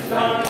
Hussein,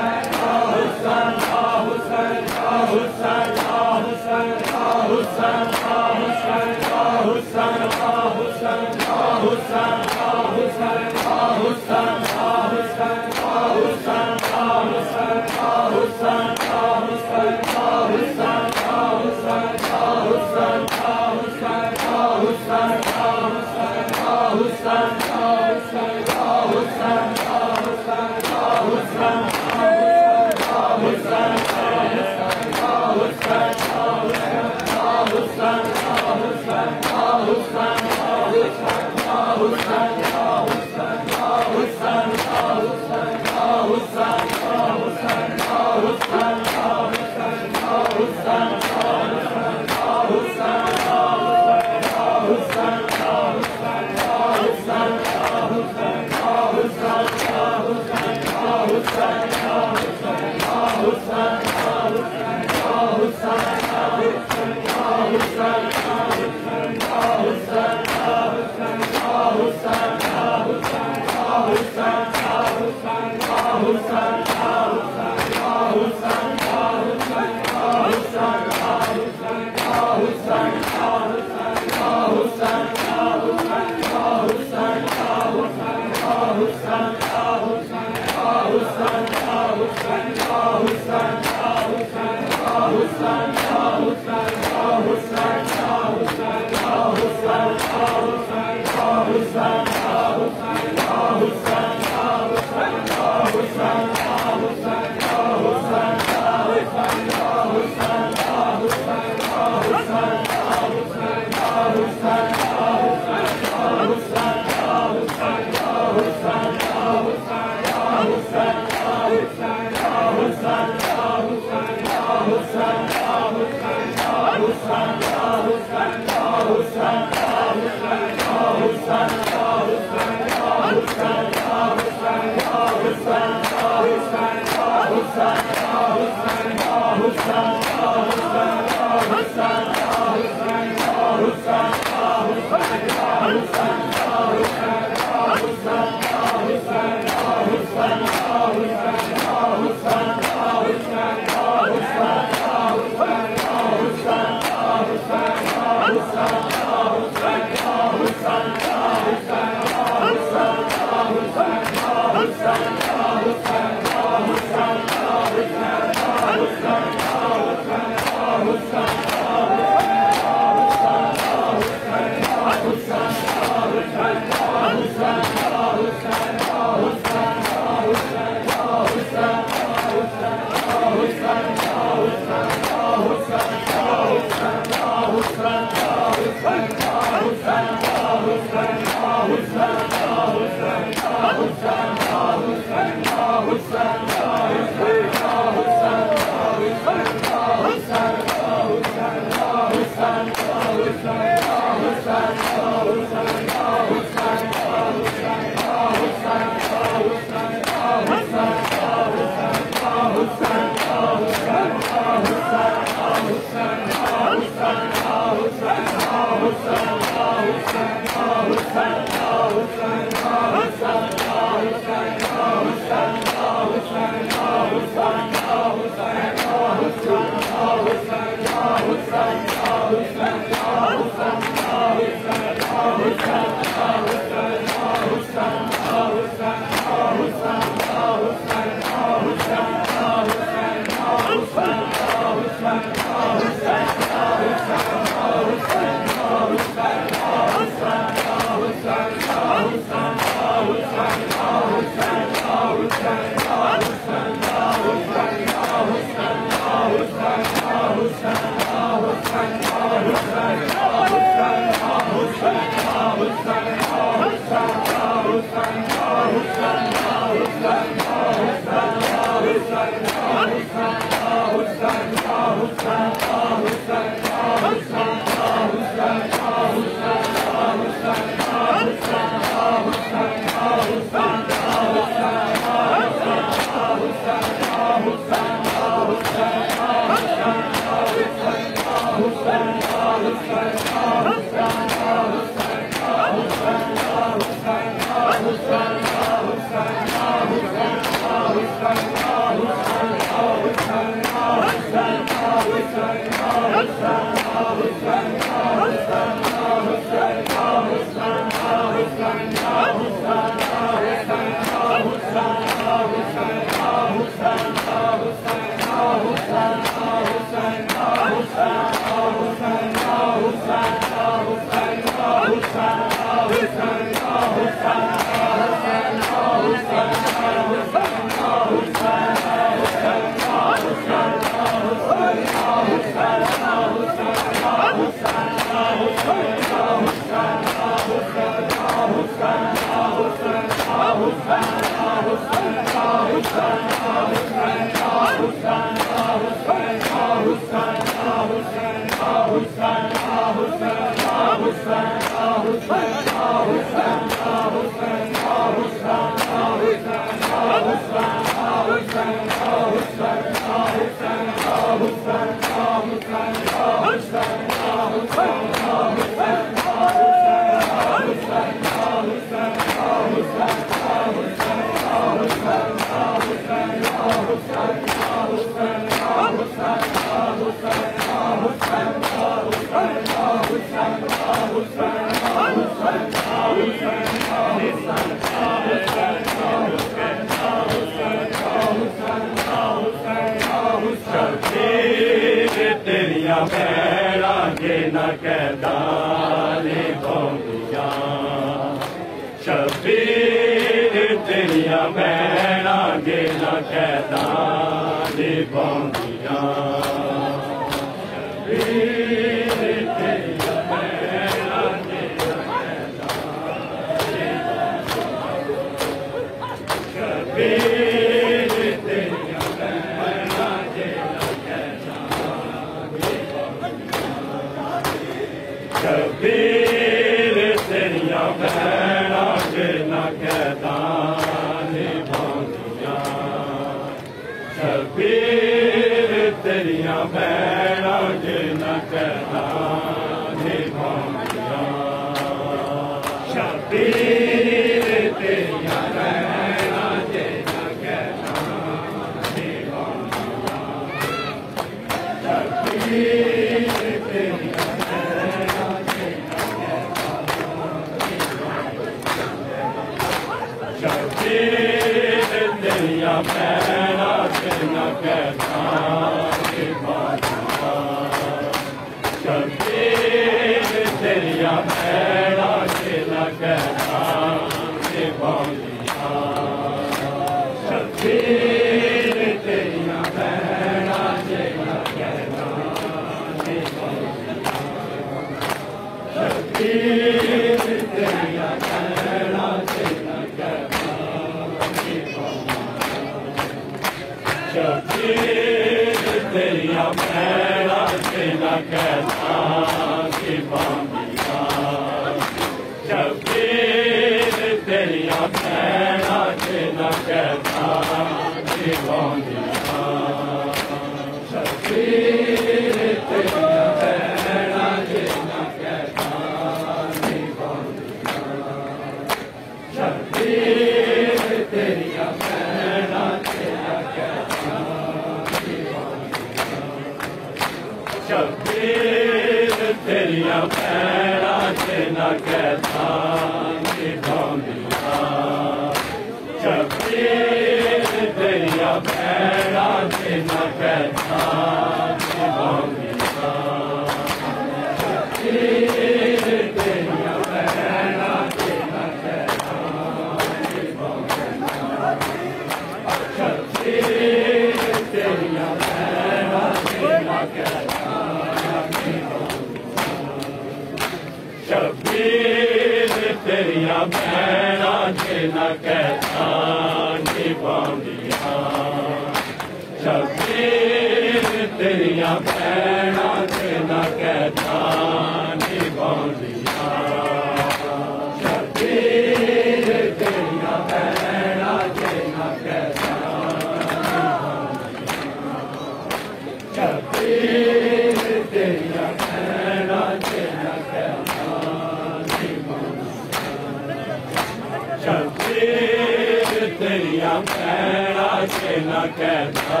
भैणा के न कहता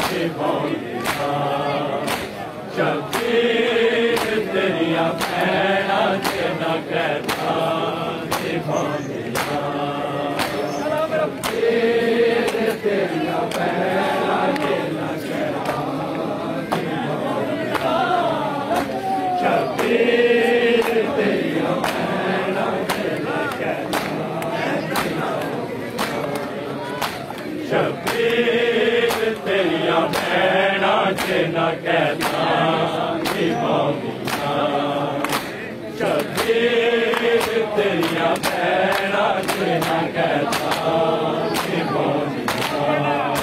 निभाउंदियां शबीर तेरिया भैणा के न कहता निभाउंदियां शबीर तेरिया भैणा के न कहता निभाउंदियां शबीर तेरिया भैणा के न कहता शबीर तेरिया भैणा के न कहता निभाउंदियां शबीर तेरिया भैणा के न कहता निभाउंदियां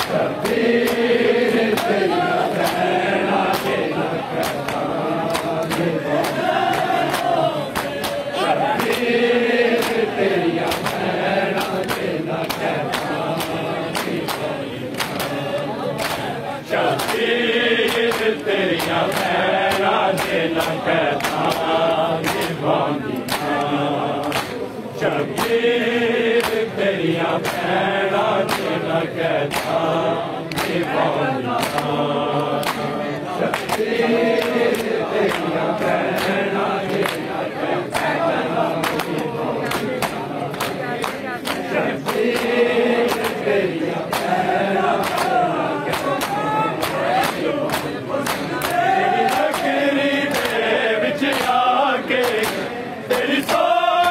शबीर तेरिया भैणा के न कहता निभाउंदियां शबीर तेरिया भैणा के न कहता शबीर तेरिया भैणा के न कहता निभाउंदियां शबीर तेरिया भैणा के न कहता निभाउंदियां शबीर तेरिया भैणा के न कहता निभाउंदियां शबीर तेरिया भैणा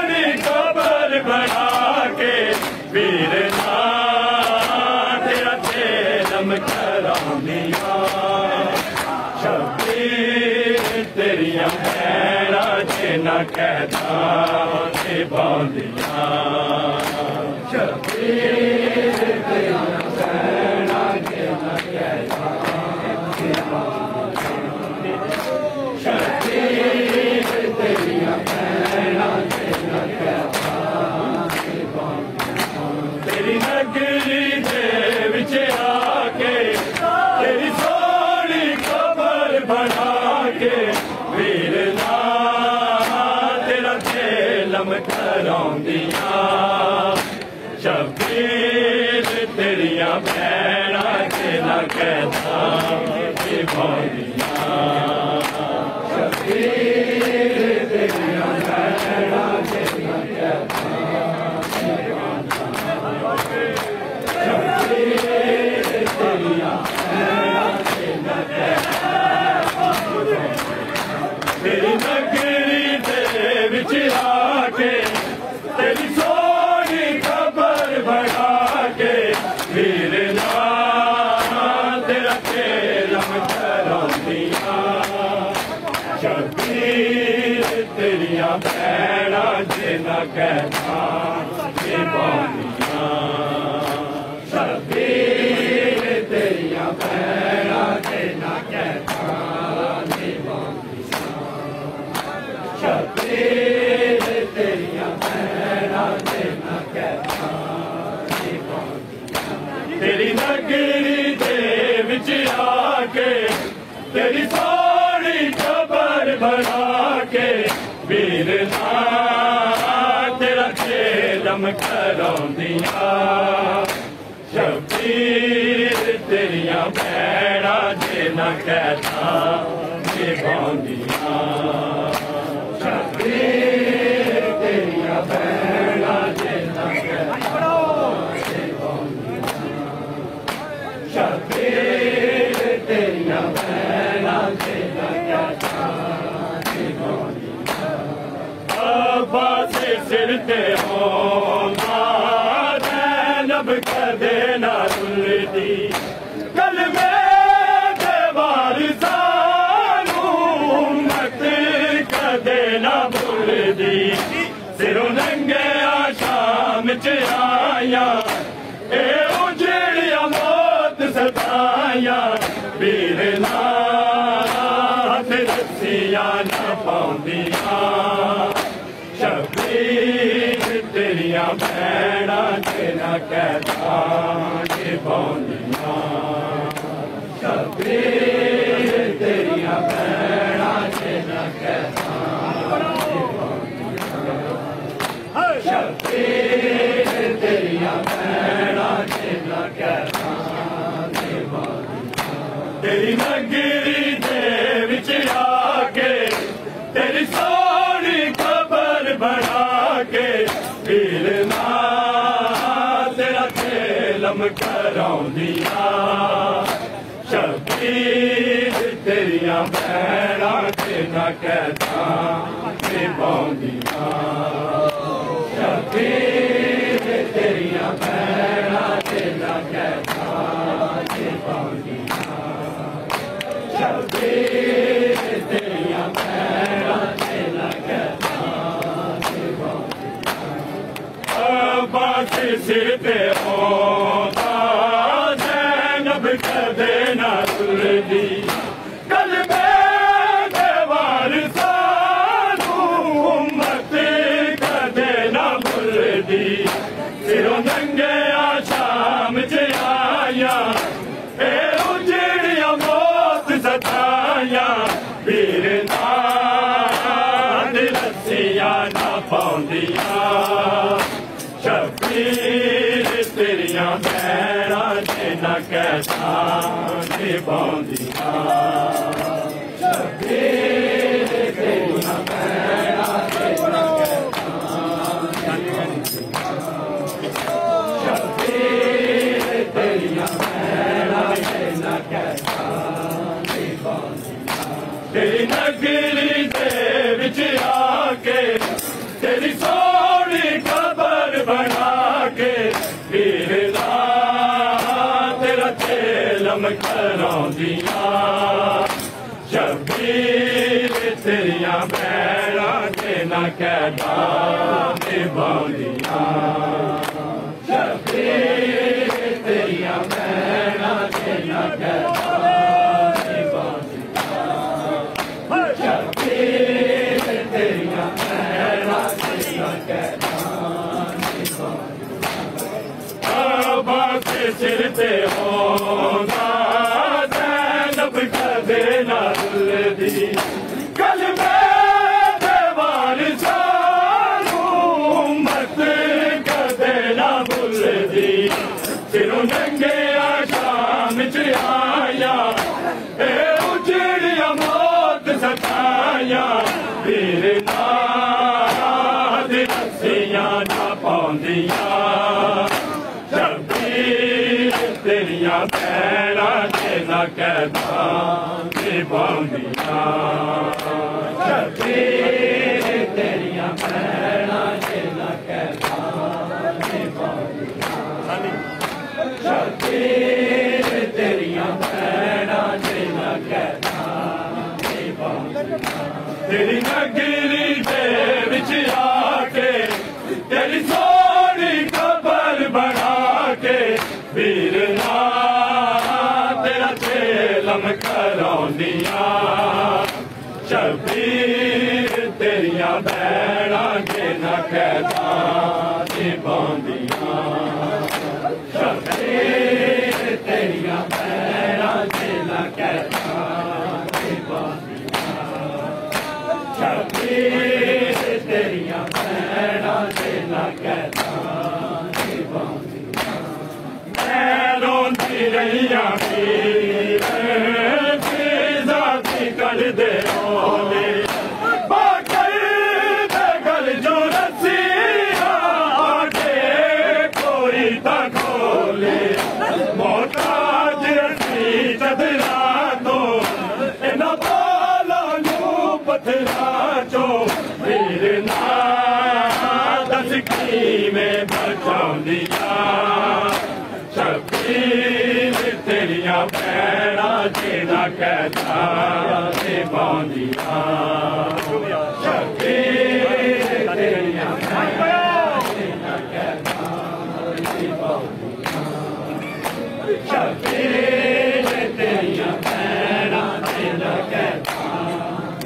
बना के वीर तेरा चेलम कराउंदियां शबीर तेरिया भैणा के न कहता निभाउंदियां शबीर तेरिया भैणा के न कहता शबीर तेरिया भैणा के न कहता तेरी नगरी दे विच आके तेरी सोहनी कबर बना के वीर तेरा चेलम कराउंदियां शबीर तेरिया भैणा के न कहता निभाउंदियां शबीर तेरिया भैणा के न कहता तेरी नगरी दे विच आके तेरी सोहनी कबर बना के वीर तेरा चेलम कराउंदियां शबीर तेरिया भैणा के न कहता निभाउंदियां शबीर तेरिया भैणा के न कहता निभाउंदियां शबीर तेरिया भैणा के न कहता निभाउंदियां तेरी नगरी दे विच आके तेरी सोहनी कबर बना के वीर तेरा चेलम कराउंदियां शबीर तेरिया भैणा के न कहता निभाउंदियां शबीर तेरिया भैणा के न कहता निभाउंदियां शबीर तेरिया भैणा के न कहता निभाउंदियां अब्बा से सिर ते होंदा लब कदे ना रुलदी कल में वारिसानू मत कदे ना भुलदी सिरों नंगे शाम च आया ए उजड़िया मौत सताया वीर रस्सियां ना पाउंदियां शबीर तेरिया भैणा के न कहता निभाउंदियां शबीर तेरिया भैणा के न कहता शबीर तेरिया निभाउंदियां शबीर तेरियां भैणां ते ना कहता निभाउंदियां शबीर तेरियां भैणां ते ना कहता निभाउंदियां शबीर तेरियां भैणां ते ना कहता अब्बास सिर ते होंदा ज़ैनब कदे ना रुलदी कल मेरे वारिसां नूं उम्मत कदे ना भुलदी सिरों नंगिया शाम च आया ए उजड़िया मौत सताया वीर नाल रस्सियां ना पाउंदियां शबीर तेरियां भैणां ते ना कहता निभाउंदियां शबीर तेरियां भैणां ते ना कहता शबीर तेरियां भैणां ते ना कहता निभाउंदियां तेरी नगरी दे विच आके तेरी सोहनी खबर बना के वीर तेरा चेलम कराउंदियां शबीर तेरियां भैणां ते ना कहता निभाउंदियां शबीर तेरियां भैणां ते ना कहता निभाउंदियां शबीर तेरियां भैणां ते ना कहता अब्बास सिर ते होंदा ज़ैनब कदे ना रुलदी कल मेरे वारिसां नूं उम्मत कदे ना भुलदी सिरों नंगिया शाम च आया ए उजड़िया मौत सताया वीर नाल रस्सियां ना पाउंदियां शबीर तेरियां भैणां ते ना कहता निभाउंदियां शबीर तेरियां भैणां ते ना कहता निभाउंदियां शबीर तेरियां भैणां ते ना कहता निभाउंदियां तेरी नगरी दे विच आके तेरी सोहनी खबर बना के वीर तेरा चेलम कराउंदियां शबीर तेरियां भैणां ते ना कहता निभाउंदियां शबीर तेरियां भैणां ते ना कहता निभाउंदियां शबीर तेरियां भैणां ते ना कहता रोंदी रहियां पीर जाती कर दे रोले बाकर दे गल जो रस्सियां आके कोई ता खोले मोहताज रस्सी चदरा तो इन्हां बालां नूं पत्थरां चों वीर दस किवें बचाउंदियां शबीर तेरियां भैणां ते ना कहता निभाउंदियां शबीर तेरियां भैणां ते ना कहता निभाउंदियां शबीर तेरियां भैणां ते ना कहता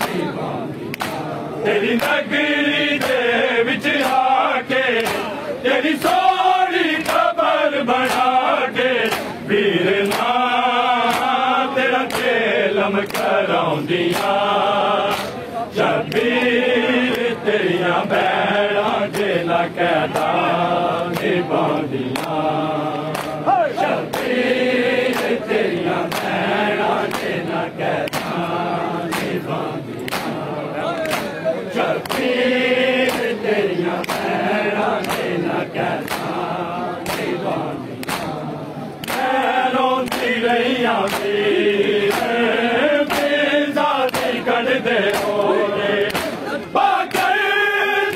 निभाउंदियां तेरी नगरी दे विच आके तेरी सोहनी खबर बना के वीर तेरा चेलम कराउंदियां शबीर तेरियां भैणां ते ना कहता निभाउंदियां शबीर तेरियां भैणां ते ना कहता निभाउंदियां शबीर तेरियां भैणां ते ना कहता निभाउंदियां दे ओले पाकर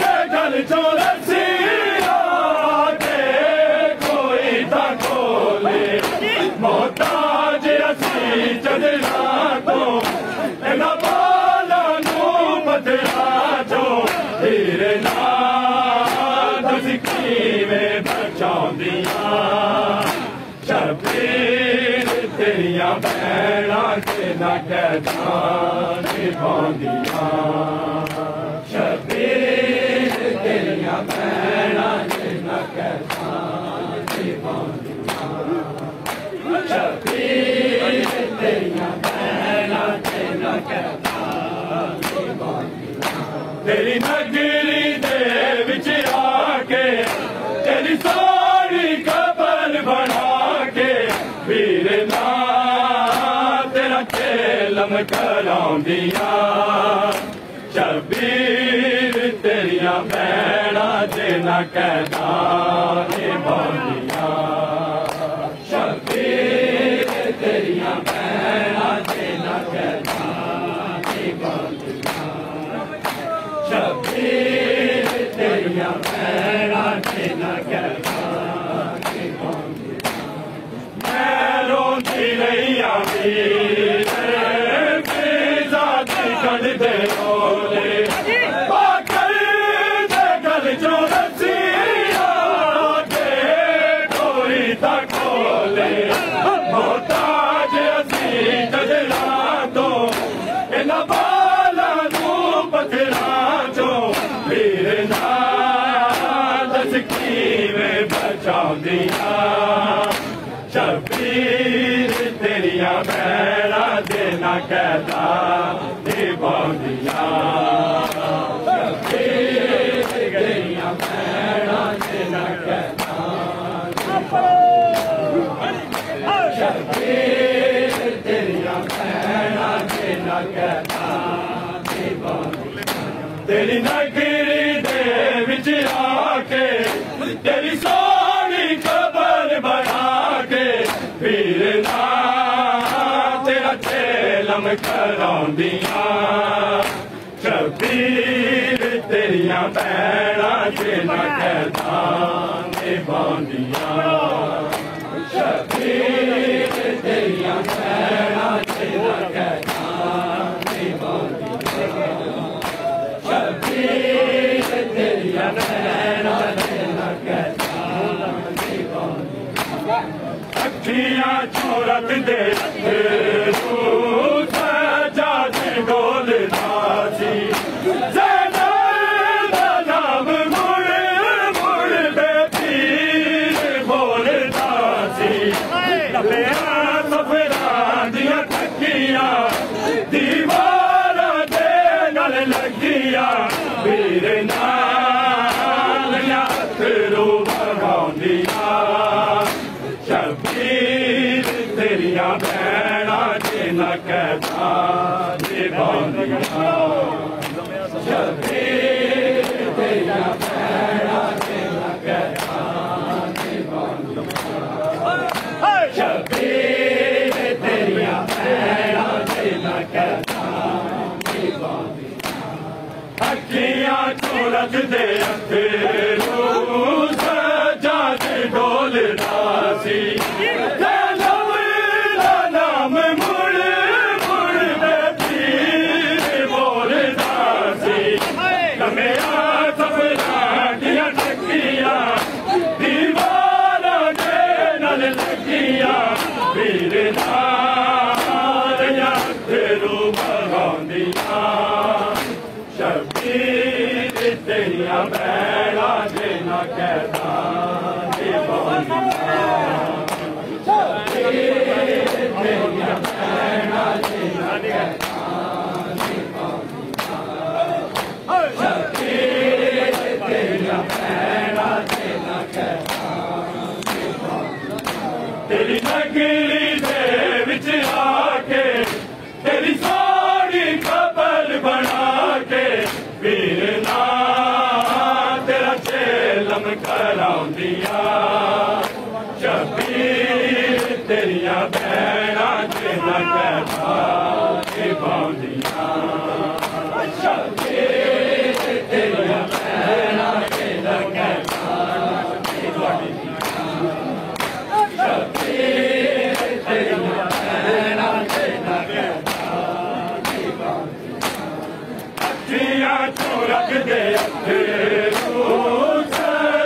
दे गल चो रसिया के कोई ता खोले मोहताज असी चदरा तो इना बाला नू बदला जो हीरे ना में बचाउंदिया शबीर तेरिया भैणा के न कहदा निभाउंदिया शबीर तेरिया भैणा के न कहदा निभाउंदिया शबीर तेरिया भैणा के न कहदा निभाउंदिया तेरी नगरी दे विच आके तेरी सारी कबर बना के वीर ना तेरा खेलम कराउंदिया शबीर तेरिया भैणा ते न कहदा निभाउंदिया शबीर तेरिया भैणा ते न कहदा निभाउंदिया शबीर तेरिया भैणा ते न कहदा मैं रोंदी रही वीर बेजादी कढ़ दे ओले पाकर दे गल चो रसिया के कोई ता खोले मोहताज असी चदरा तो इना बाला नू बदला जो वीर ना दस में बचाउंदिया शबीर तेरिया भैणा ते न कहदा निभाउंदिया शबीर तेरिया भैणा ते न कहदा शबीर तेरिया भैणा ते न कहदा तेरी नगरी दे विच आके तेरी सारी कबर बना के वीर ना तेरा खेलम कराउंदिया शबीर तेरिया भैणा ते न कहदा निभाउंदिया शबीर तेरिया भैणा ते न कहदा निभाउंदिया शबीर तेरिया भैणा ते न कहदा निभाउंदिया अखियां चोरत दे तू सजा दे डोलदा सी ज़ैनब दा नाम मुड़ मुड़ दे पीर बोलदा सी लबिया सफरा दियां तकियां दीवारां दे नाल लगिया वीर नाल अथरू बहाउंदिया शबीर तेरिया भैणा ते न कहदा निभाउंदिया शबीर तेरिया भैणा ते न कहदा निभाउंदिया शबीर तेरिया भैणा ते न कहदा निभाउंदिया अखियां चोरत दे अथरू सजा दे डोलदा सी ज़ैनब दा नाम मुड़ मुड़ दे पीर बोलदा सी लबिया सफरा दियां तकियां दीवारां दे नाल लगिया वीर नाल अथरू बहाउंदिया शबीर तेरिया भैणा ते न कहदा निभाउंदिया शबीर तेरिया भैणा ते न कहदा निभाउंदिया शबीर तेरिया भैणा ते न कहदा निभाउंदिया तेरी नगरी दे विच आके तेरी सारी कबर बना के वीर ना अखियां चों रख दे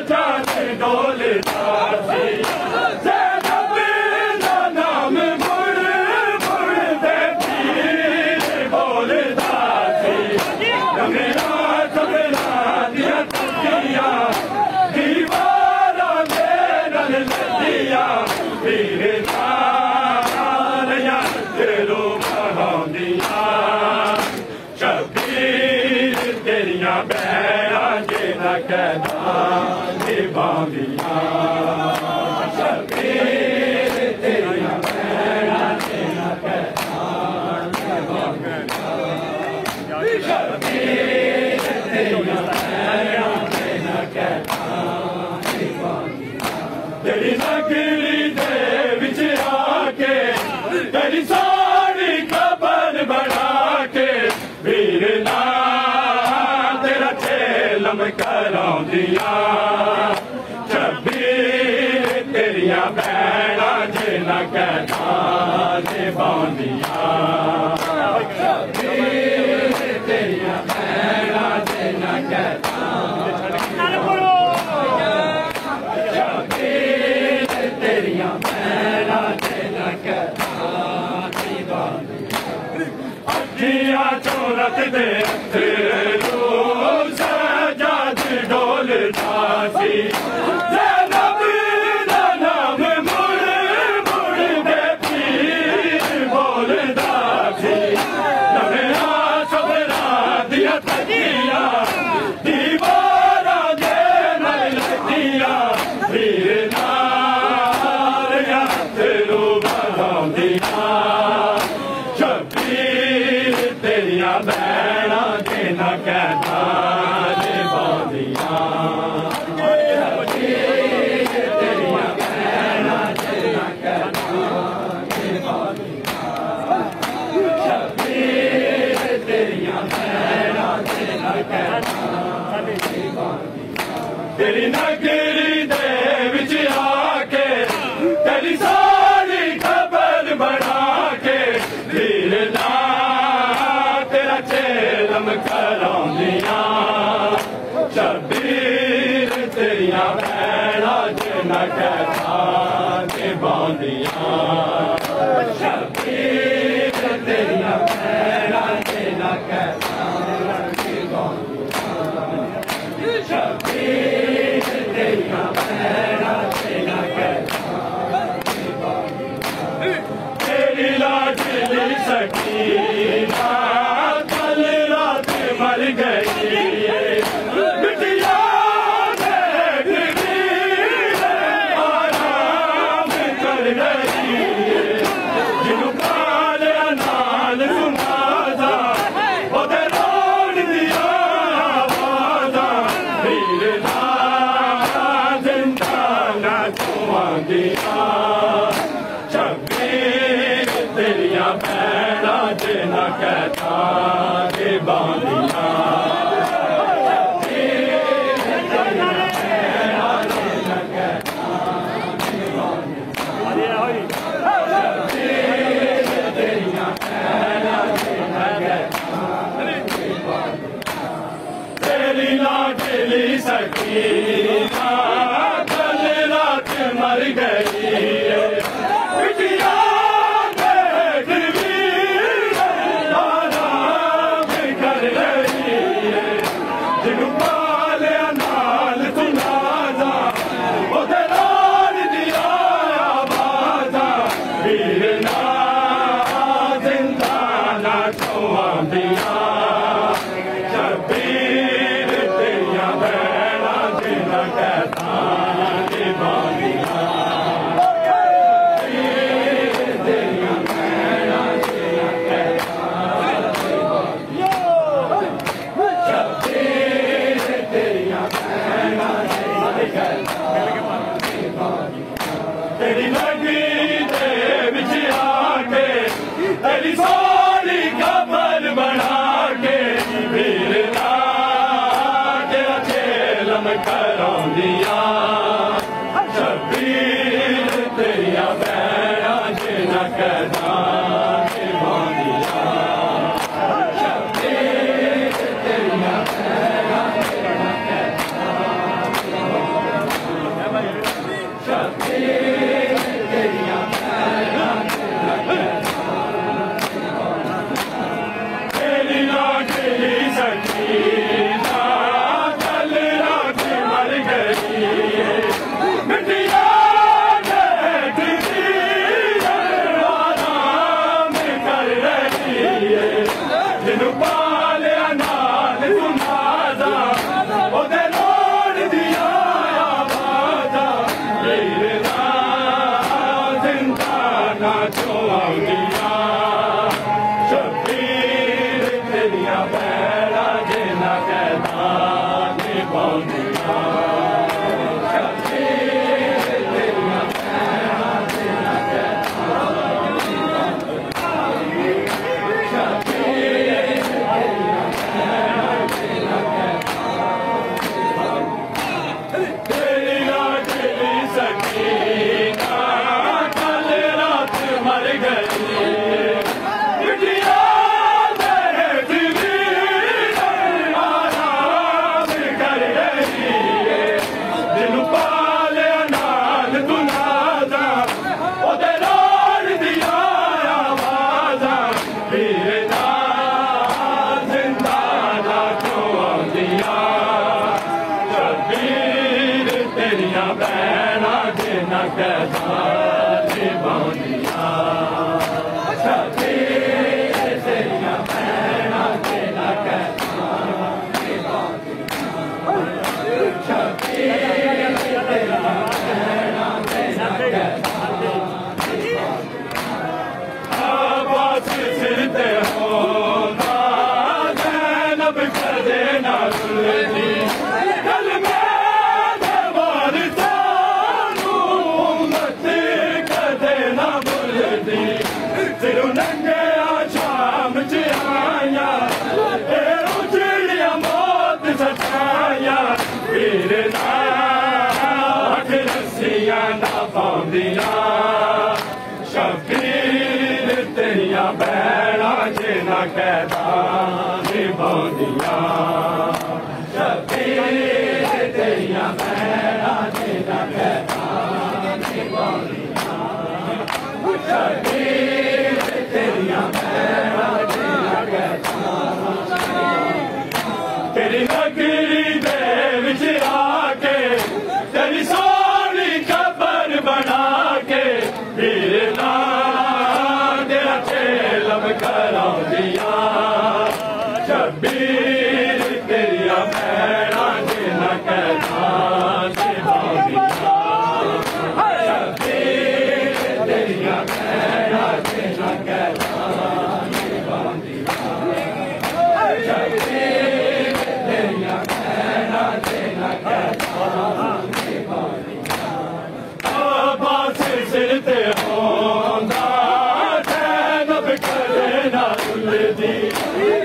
जाते डोलता सी ज़ैनब दा नाम मुड़ मुड़ दे पीर बोलदा सी मेरा सबना दिया तकिया दीवारा दे नल लदिया पीर नारिया दिलो बहादिया शबीर तेरिया बैरा जे न कहना निभांदिया शबीर तेरिया बैरा जे न कहना निभांदिया शबीर तेरिया बैरा जे न कहना निभांदिया तेरी नगरी दे विच आके तेरी सारी खबर बना के वीर ना तेरा चेलम करांदिया शबीर तेरिया बैरा जे न कहना निभांदिया शबीर तेरिया बैरा जे न कहना शबीर तेरिया बैरा जे न कहना अखियां चों रख दे सजाद डोलता सी ज़ैनब दा नाम मुड़ मुड़ दे पीर बोलदा सी नवें सबरा दिया तकिया दीवारा दे नल लदिया पीर नारिया दिलो बहादिया शबीर तेरिया बैरा जे न कहना निभांदिया शबीर तेरिया बैरा जे न कहना निभांदिया शबीर तेरिया बैरा जे न कहना निभांदिया तेरी नगरी दे विच आके तेरी सारी खबर बना के वीर ना तेरा चेलम करांदिया शबीर तेरिया बैरा जे न कहना निभांदिया शबीर तेरिया बैरा जे न कहना निभांदिया शबीर तेरिया बैरा जे न कहना तेरी लाडली सकीना कल रात मर गई बिटिया आराम कर रही जिन्हों काल नाल सुनादा ओदे रोड दिया आवाज़ा वीर ना जिंदा ना छुआंदिया शबीर तेरिया बैरा जे न कहना निभांदिया शबीर तेरिया बैरा जे न कहना निभांदिया शबीर तेरिया बैरा जे न कहना निभांदिया तेरी लाडली सकीना कल रात मर गई बिटिया आराम कर रही जिन्हों पालिया नाल सुनादा ओदे नाल दिया आवाज़ा वीर ना जिंदा ना छुआंदिया शबीर तेरिया बैरा जे न कहना निभाउंदियां शबीर तेरियां भैणां ते ना कहतां निभाउंदियां शबीर तेरियां भैणां ते ना कहतां आवाज़ सिर ते होंदा ज़ैनब कदे ना रुलदी शबीर तेरियां भैणां जे ना कहतां निभाउंदियां शबीर तेरियां भैणां जे ना कहतां निभाउंदियां शबीर तेरियां भैणां जे ना कहतां तेरी नगरी दे विच आके तेरी सोहनी कबर बना के वीरना तेरा चेलम कराउंदियां शबीर तेरियां भैणां जे ना कहतां निभाउंदियां शबीर तेरियां भैणां जे ना कहतां निभाउंदियां शबीर तेरियां भैणां जे ना कहतां निभाउंदियां आवाज़ सिर ते होंदा ज़ैनब कदे ना रुलदी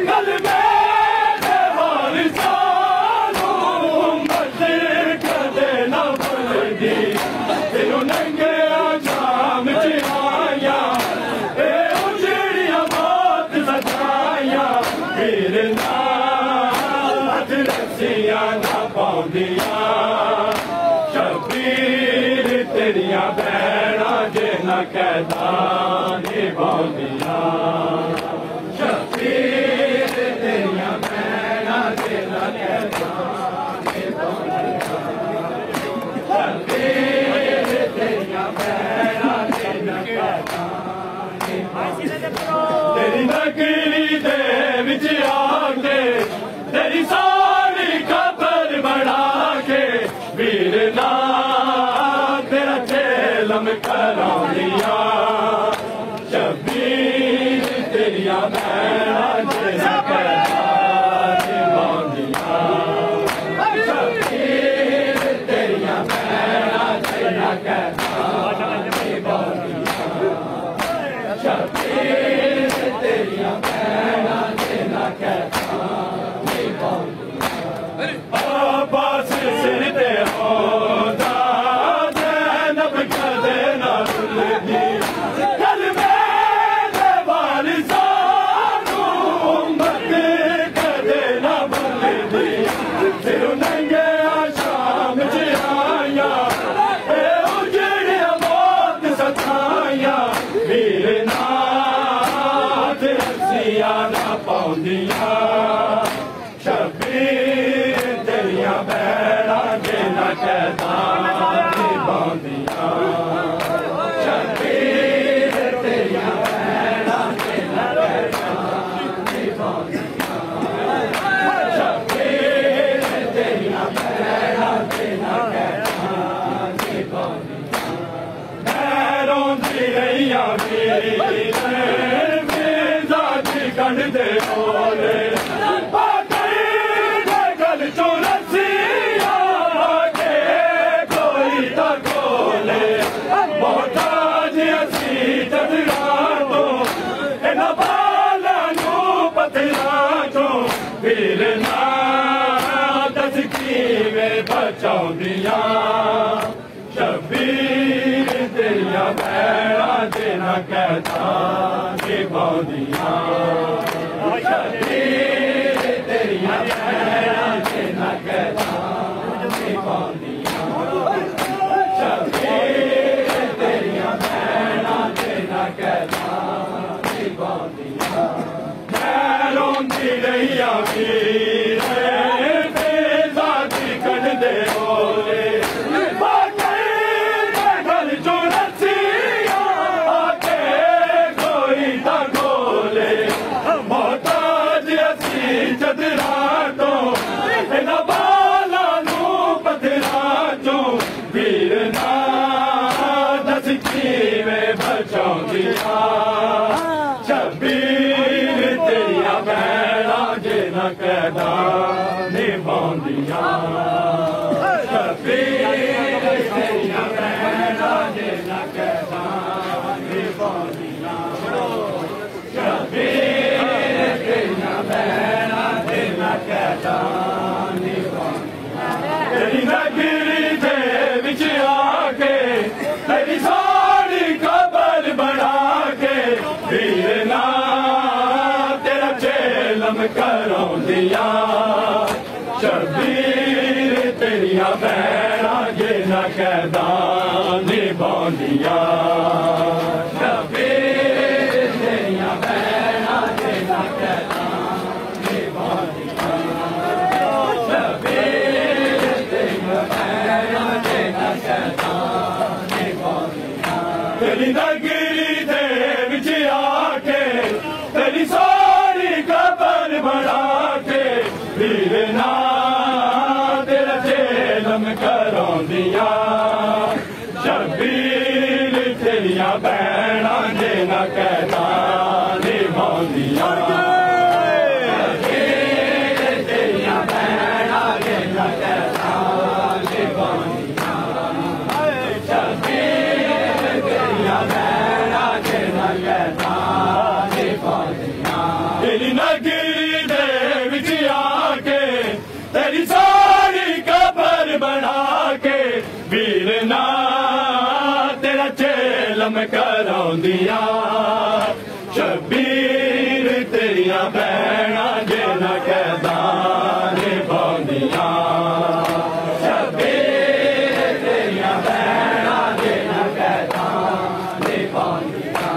कलमे दे वारिसां नूं उम्मत कदे ना भुलदी तेनू नंगिया जाम च आइयां ए उजड़ियां मौत सजाइयां वीर नाथ रस्सियां ना पाउंदियां शबीर तेरियां भैणां जे ना कहतां निभाउंदियां शबीर तेरियां भैणां जे ना कहतां निभाउंदियां शबीर तेरियां भैणां जे ना कहतां निभाउंदियां तेरी नगरी दे विच आके तेरी सोहनी कबर बना के वीरना तेरा चेलम कराउंदियां शबीर तेरियां भैणां जे ना कहतां निभाउंदियां शबीर तेरियां भैणां जे ना कहतां निभाउंदियां शबीर तेरियां भैणां जे ना कहतां निभाउंदियां आवाज़ सिर ते होंदा ज़ैनब कदे ना रुलदी कलमे दे वारिसां नूं उम्मत कदे ना भुलदी तेनू नंगिया शाम च आइयां ए उजड़ियां मौत सताइयां वीर नाथ रस्सियां ना पाउंदियां शबीर तेरियां भैणां जे ना कहतां निभाउंदियां शबीर तेरियां भैणां जे ना कहतां निभाउंदियां शबीर तेरियां भैणां जे ना कहतां निभाउंदियां भैरों दी रहियां वीर मिर्ज़ा दी गंढ दे बोले वीरना दस कीवें बचाउंदियां शबीर तेरियां भैणां जे ना कहतां निभाउंदियां शबीर तेरियां भैणां जे ना कहतां निभाउंदियां शबीर तेरियां भैणां जे ना कहतां निभाउंदियां रोंदी रहियां वीर ज़ाती कढदे बोले गल चो रस कहदा निभांदियां शबीर तेरियां भैणा जे ना कहदा निभांदियां शबीर तेरियां भैणा जे ना कहदा निभांदियां तेरी नगरी दे विच आके तेरी सारी कबर बना के वीर ना तेरा चेलम करौंदियां शबीर तेरियां भैणा जे ना कहदा निभांदियां शबीर तेरियां भैणा जे ना कहदा निभांदियां शबीर तेरियां भैणा जे ना कहदा निभांदियां तेरी नगरी दे विच आके तेरी सारी कबर बना के वीर ना तेरा चेलम करौंदियां शबीर तेरियां भैणा जे ना कहदा निभांदियां शबीर तेरियां भैणा जे ना कहदा निभांदियां शबीर तेरियां भैणा जे ना कहदा निभांदियां तेरी नगरी दे विच आके तेरी सारी कबर बना के वीर ना तेरा चेलम करौंदियां शबीर तेरियां भैणा जे ना कहदा निभांदियां शबीर तेरियां भैणा जे ना कहदा निभांदियां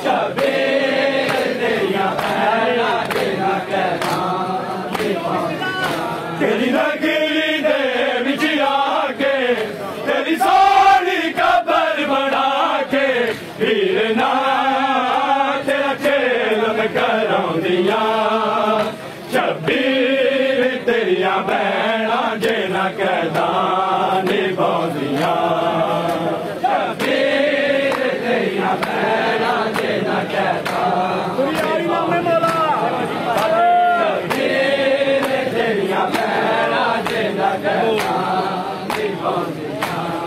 शबीर तेरियां भैणा जे ना कहदा तेरी नगरी दे विच आके तेरी सारी कबर बना के वीर ना तेरा चेलम करौंदियां शबीर तेरियां भैणा जे ना कहदा निभांदियां शबीर तेरियां भैणा जे ना कहदा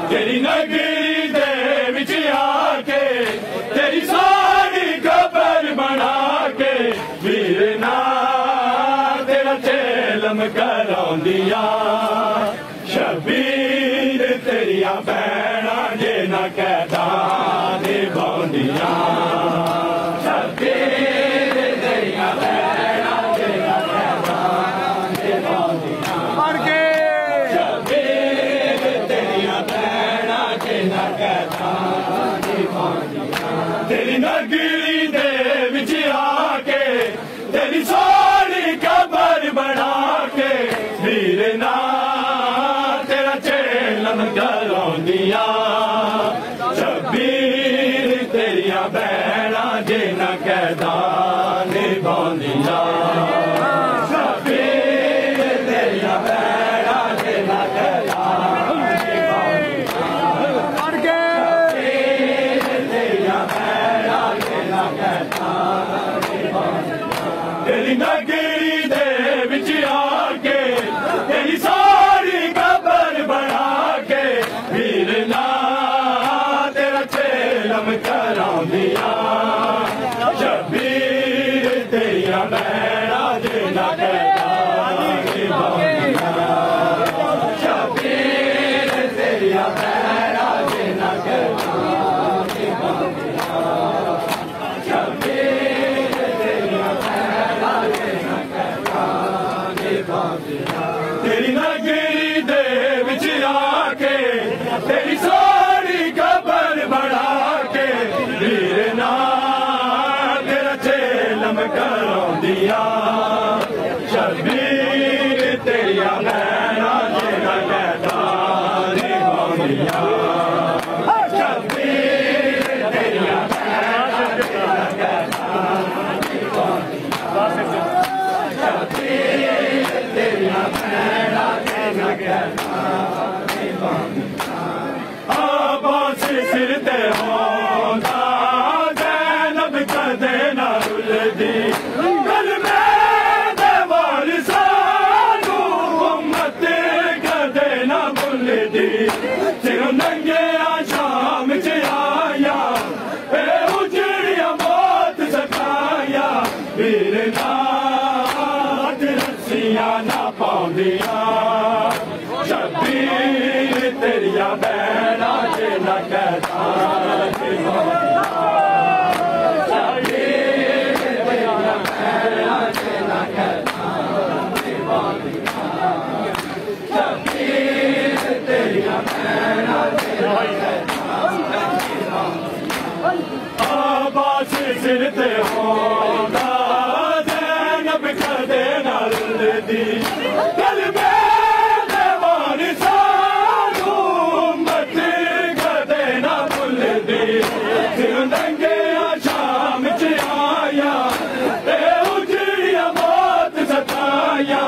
तेरी नगरी दे विच आके तेरी सारी कबर बना के वीर ना तेरा चेलम करौंदियां शबीर तेरियां भैणा जे ना कहदा निभांदियां शबीर तेरियां भैणा जे ना कहदा निभांदियां शबीर तेरियां भैणा जे ना कहदा निभांदियां तेरी नगरी दे विच आके तेरी सारी कबर बना के वीर ना तेरा चेलम करौंदियां शबीर तेरियां भैणा जे ना कहदा निभांदियां शबीर तेरियां भैणा जे ना कहदा तेरी नगरी दे विच आके तेरी सारी कबर बना के वीर ना तेरा चेलम करौंदियां शबीर तेरियां भैणा जे ना कहदा निभांदियां शबीर तेरियां भैणा जे ना कहदा निभांदियां शबीर तेरियां भैणा जे ना कहदा निभांदियां तेरी नगरी दे विच आके तेरी सारी कबर बना के वीर ना तेरा चेलम करौंदियां शबीर तेरियां भैणा जे ना कहदा निभांदियां शबीर तेरियां भैणा जे ना कहदा निभांदियां शबीर तेरियां भैणा जे ना कहदा निभांदियां आबास सिर ते होंदा ज़ैनब कदे ना रुलदी कलमे दे वाल रस्सियां ना पाउंदियां शबीर तेरिया भैणा च न कहता शबीर तेरिया भैणा च न कहता शबीर तेरिया भैणा च न कहता आबाश सिर ते होंदा ज़ैनब कदे नाल दी कलबे दे वारिसां उम्मत कदे ना भुलदी सिर नंगे शाम च आया ते उजड़िया मौत सताया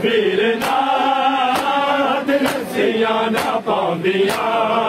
वीर नाथ रस्सियां ना पाउंदियां